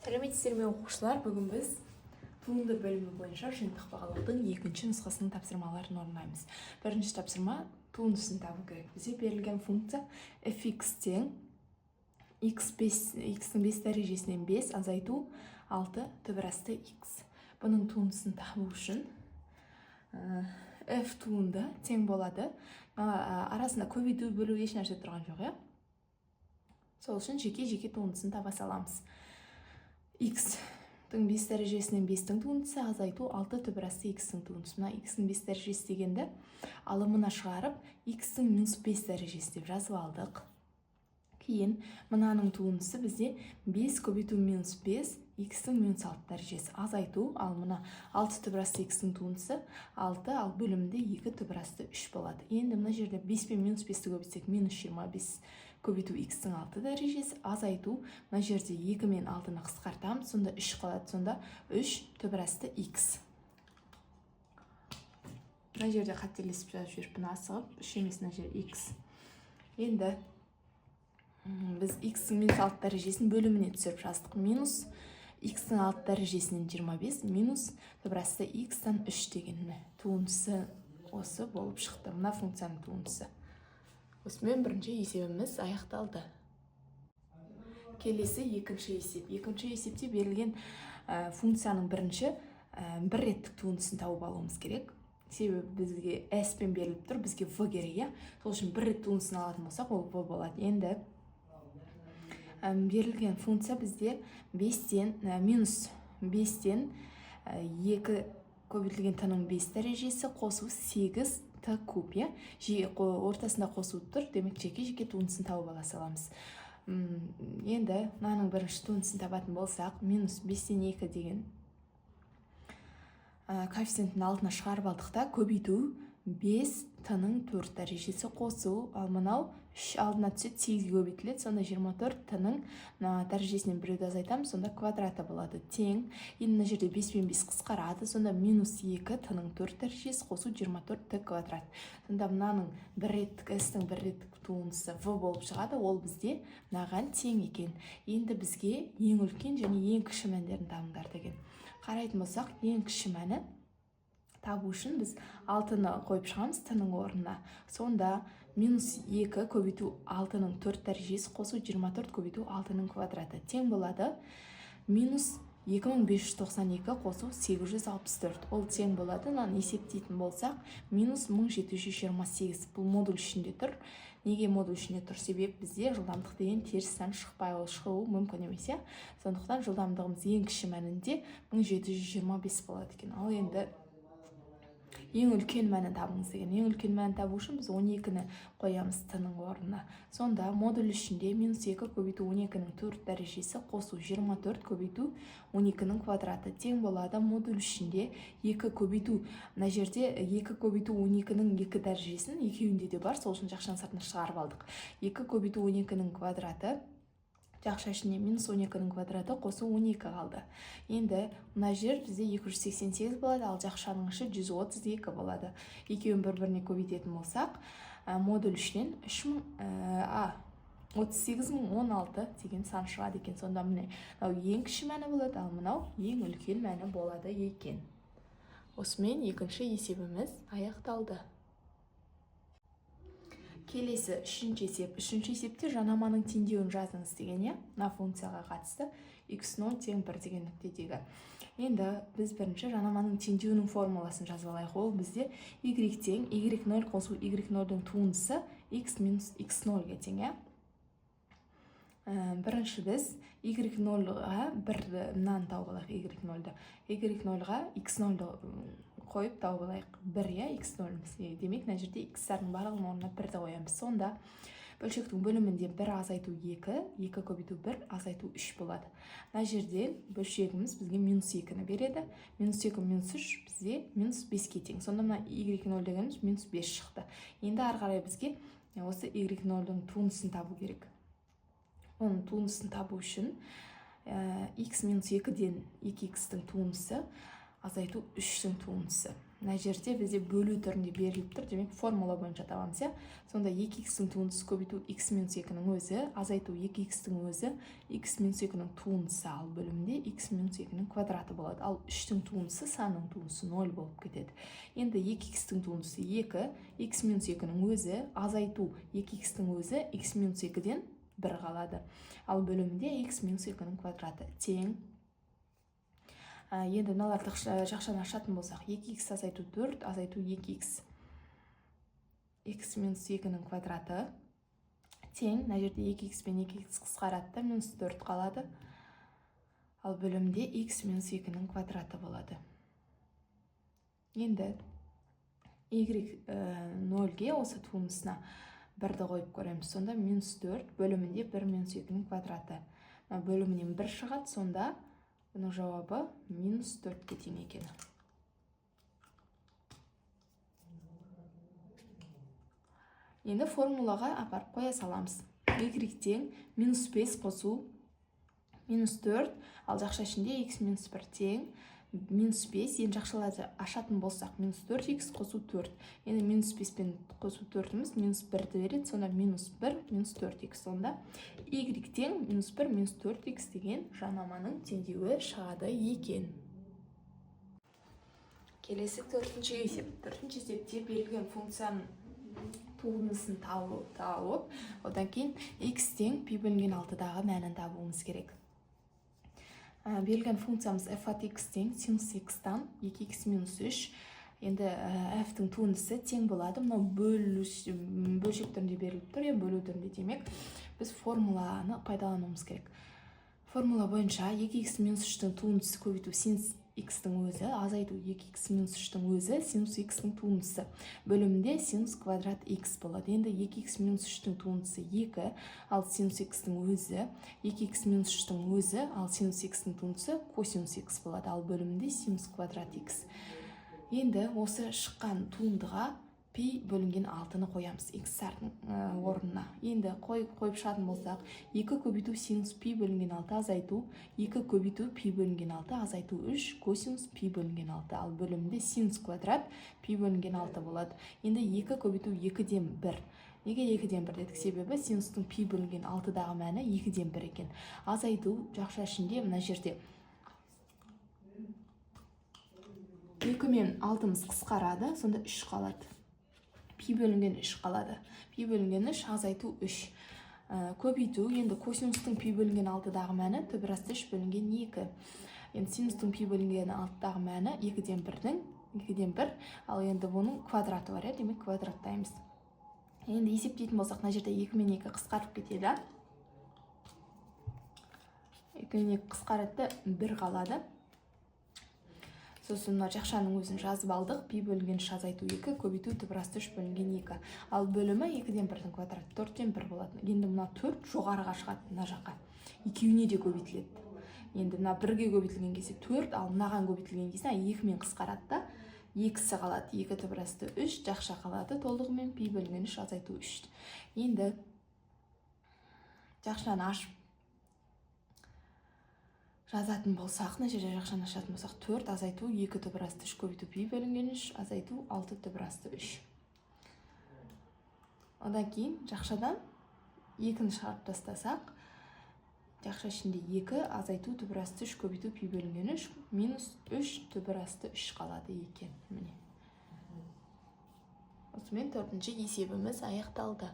Сәлеметсіздер ме оқушылар, бүгін біз туынды бөлімі бойынша жиынтық бағалаудың екінші нұсқасының тапсырмаларын орындаймыз. Бірінші тапсырма туындысын табу керек. Бізде берілген функция fx тең x-ның 5 дәрежесінен 5 азайту 6 түбір асты x. Бұның туындысын табу үшін f туынды тең болады. Арасында көбейту бөлу еш нәрсе тұрған жоқ, иә? Сол үшін жеке туындысын таба саламыз. x-тің 5 дәрежесінен 5-тің туындысы азайту 6 түбір асты x-тің туындысы. Мына x-тің 5 дәрежесі дегенді алымына шығарып, x-тің -5 дәрежесі деп жазып алдық. Кейін мынаның туындысы бізде 5 көбейту -5 x-тің -6 дәрежесі азайту, ал мына 6 түбір асты x-тің туындысы 6, ал бөлімінде 2 түбір асты 3 болады. Енді мына жерде 5 пен -5-ті көбейтсек -25 көбейту x-тің 6 дәрежесі азайту, мына жерде 2 мен 6-ны қысқартамыз, сонда 3 қалады, сонда 3 түбір асты x. Мына жерде қателесіп жазып жүріппін, асығып, 3 емес, мына жерде x. Енді біз x-тің -6 дәрежесін бөліміне түсіріп жаздық. Минус x-тің 6 дәрежесінен 25 минус түбір асты x-тан 3 деген туындысы осы болып шықты. Мына функцияның туындысы. Осымен бірінші есебіміз аяқталды. Келесі екінші есеп. Екінші есепте берілген функцияның бірінші бір реттік туындысын тауып алуымыз керек. Себебі бізге s пен беріліп тұр, бізге v керек, иә? Сол үшін бір рет туындысын алатын болсақ, ол v болады. Енді берілген функция бізде минус 5-тен 2 көбейтілген t-ның 5 дәрежесі қосу 8 t куб, иә? Ортасында қосу тұр, демек жеке туындысын тауып ала саламыз. Енді мынаның бірінші туындысын табатын болсақ, минус 5-тен 2 деген коэффициенттің алдына шығарып алдық та, көбейту 5 t-ның 4 дәрежесі қосу, ал мынау 3 алдына түседі, 8 көбейтіледі, сонда 24 t-ның дәрежесінен біреуді азайтамыз, сонда квадраты болады. Тең, енді мына жерде 5 пен 5 қысқарады, сонда минус 2 t-ның 4 дәрежесі қосу 24 t квадрат. Сонда мынаның бір реттік, s-тің бір реттік туындысы v болып шығады, ол бізде мынаған тең екен. Енді бізге ең үлкен және ең кіші мәндерін табыңдар деген. Қарайтын болсақ, ең кіші мәні табу үшін біз 6-ны қойып шығамыз t-ның орнына. Сонда минус 2 көбейту 6-ның 4 дәрежесі қосу 24 көбейту 6-ның квадраты тең болады. Минус 2592 қосу 864. Ол тең болады. Мынаны есептейтін болсақ, минус 1728. Бұл модуль ішінде тұр. Неге модуль ішінде тұр? Себеп бізде жылдамдық деген теріс сан шықпай, ол шығуы мүмкін емес, иә? Сондықтан жылдамдығымыз ең кіші мәнінде 1725 болады екен. Ал енді ең үлкен мәні табыңыз деген. Ең үлкен мәні табу үшін біз 12-ні қоямыз t-ның орнына. Сонда модуль ішінде минус 2 көбейту 12-ның 4 дәрежесі қосу 24 көбейту 12-ның квадраты тең болады. Модуль ішінде 2 көбейту, мына жерде 2 көбейту 12-ның 2 дәрежесін екеуінде де бар, сол үшін жақшаның сыртына шығарып алдық. 2 көбейту 12-ның квадраты жақша ішіне минус 12-ның квадраты қосу 12 қалды. Енді мына жер бізде 288 болады, ал жақшаның іші 132 болады. Екеуін бір-біріне көбейтетін болсақ, модуль ішінен 38016 деген сан шығады екен. Сонда міне, ең кіші мәні болады, ал мынау ең үлкен мәні болады екен. Осымен екінші есебіміз аяқталды. Келесі үшінші есеп. Үшінші есепте жанаманың теңдеуін жазыңыз деген, иә? Мына функцияға қатысты x0 тең 1 деген нүктедегі. Енді біз бірінші жанаманың теңдеуінің формуласын жазып алайық. Ол бізде y тең y0 қосу y0-дің туындысы x минус x0-ге тең, иә? Бірінші біз y0-ға мынаны тауып алайық, y0-ды. y0-ға x0-ды қойып тауып алайық. 1, иә, x0. Демек, мына жерде x-тардың барлығының орнына 1-ді қоямыз. Сонда бөлшектің бөлімінде 1 азайту 2, 2 көбейту 1 азайту 3 болады. Мына жерде бөлшегіміз бізге минус 2-ні береді. Минус 2 минус 3 бізде минус 5-ке тең. Сонда мына y0 дегеніміз минус 5 шықты. Енді ары қарай бізге осы y0-дің туындысын табу керек. Оның туындысын табу үшін x минус 2-ден 2x-тің туындысы азайту 3-тің туындысы. мына жерде бізде бөлу түрінде беріліп тұр, демек формула бойынша табамыз, сонда 2х-тің туындысы көбейту x минус 2-нің өзі, азайту 2х-тің өзі, x минус 2-нің туындысы, ал бөлімде x минус 2-нің квадраты болады. Ал 3-тің туындысы санның туындысы 0 болып кетеді. Енді 2х-тің туындысы 2, x минус 2-нің өзі, азайту 2х-тің өзі, x минус 2-ден 1 қалады. Ал бөлімде x минус 2-нің квадраты тең. Енді мыналарды жақшаны ашатын болсақ, 2х азайту 4, азайту 2х, x минус 2-нің квадраты тең, мына жерде 2х пен 2х қысқарады, минус 4 қалады. Ал бөлімде x минус 2-нің квадраты болады. Енді y 0-ге осы туындысына 1-ді қойып көреміз. Сонда минус 4 бөлімінде 1 минус 2-нің квадраты. Бөлімінен 1 шығады, сонда бұның жауабы минус 4-ке тең екен. Енді формулаға апарып қоя саламыз. Y тең минус 5 қосу минус 4, ал жақша ішінде x минус 1 тең минус 5. Енді жақшаларды ашатын болсақ, минус 4х қосу 4. Енді минус 5 пен қосу 4-іміз минус 1-ді береді, сонда минус 1 минус 4х. Сонда y тең минус 1 минус 4х деген жанаманың теңдеуі шығады екен. Келесі төртінші есеп. Төртінші есепте берілген функцияның туындысын тауып, одан кейін x тең пи бөлінген 6-дағы мәнін табуымыз керек. Берілген функциямыз f от x тең синус x-тан 2x минус 3. Енді f-тің туындысы тең болады. Мынау бөлшек түрінде беріліп тұр, бөлу түрінде, демек біз формуланы пайдалануымыз керек. Формула бойынша 2x минус 3-тің туындысы көбейту синус x-тің өзі, азайту 2x минус 3-тің өзі, синус x-тің туындысы. Бөлімінде синус квадрат x болады. Енді 2x минус 3-тің туындысы 2, ал синус x-тің өзі, 2x минус 3-тің өзі, ал синус x-тің туындысы косинус x болады. Ал бөлімінде синус квадрат x. Енді осы шыққан туындыға пи бөлінген 6-ны қоямыз x-ардың орнына. Енді қойып шығатын болсақ, 2 көбейту синус пи бөлінген 6 азайту, 2 көбейту пи бөлінген 6 азайту 3 косинус пи бөлінген 6. Ал бөлімде синус квадрат пи бөлінген 6 болады. Енді 2 көбейту 2-ден 1. Неге 2-ден 1 дедік? Себебі синустың пи бөлінген 6-дағы мәні 2-ден 1 екен. Азайту жақша ішінде мына жерде 2 мен 6-мыз қысқарады, сонда 3 қалады. Пи бөлінген 3 қалады. Пи бөлінген 3 азайту 3. Көбейту, енді косинустың пи бөлінген 6-дағы мәні төбірасты 3 бөлінген 2. Енді синустың пи бөлінген 6-дағы мәні 2-ден 1, ал енді бұның квадраты бар, демек квадраттаймыз. Енді есептейтін болсақ, мына жерде 2 мен 2 қысқарып кетеді. 2 мен 2 қысқарады, 1 қалады. Сосын жақшаның өзін жазып алдық. Пи бөлінген 3 азайту 2, көбейту төбірасты 3 бөлінген 2. Ал бөлімі 2-ден 1-дің квадраты 4-ден 1 болады. Енді мына 4 жоғарыға шығады, мына жаққа. Екеуіне де көбейтіледі. Енді мына 1-ге көбейтілген кезде 4, ал мынаған көбейтілген кезде 2 мен қысқарады да, 2-сі қалады. 2 төбірасты 3, жақша қалады. Толығымен пи бөлінген 3 азайту 3. Енді жақшаны ашып жазатын болсақ, мына жерде жақшаны ашатын болсақ, 4 азайту 2 төбірасты 3 көбейту пи бөлінген 3 азайту 6 төбірасты 3. Одан кейін жақшадан 2-ні шығарып тастасақ, жақша ішінде 2 азайту төбірасты 3 көбейту пи бөлінген 3 минус 3 төбірасты 3 қалады екен. Осымен 4-ші есебіміз аяқталды.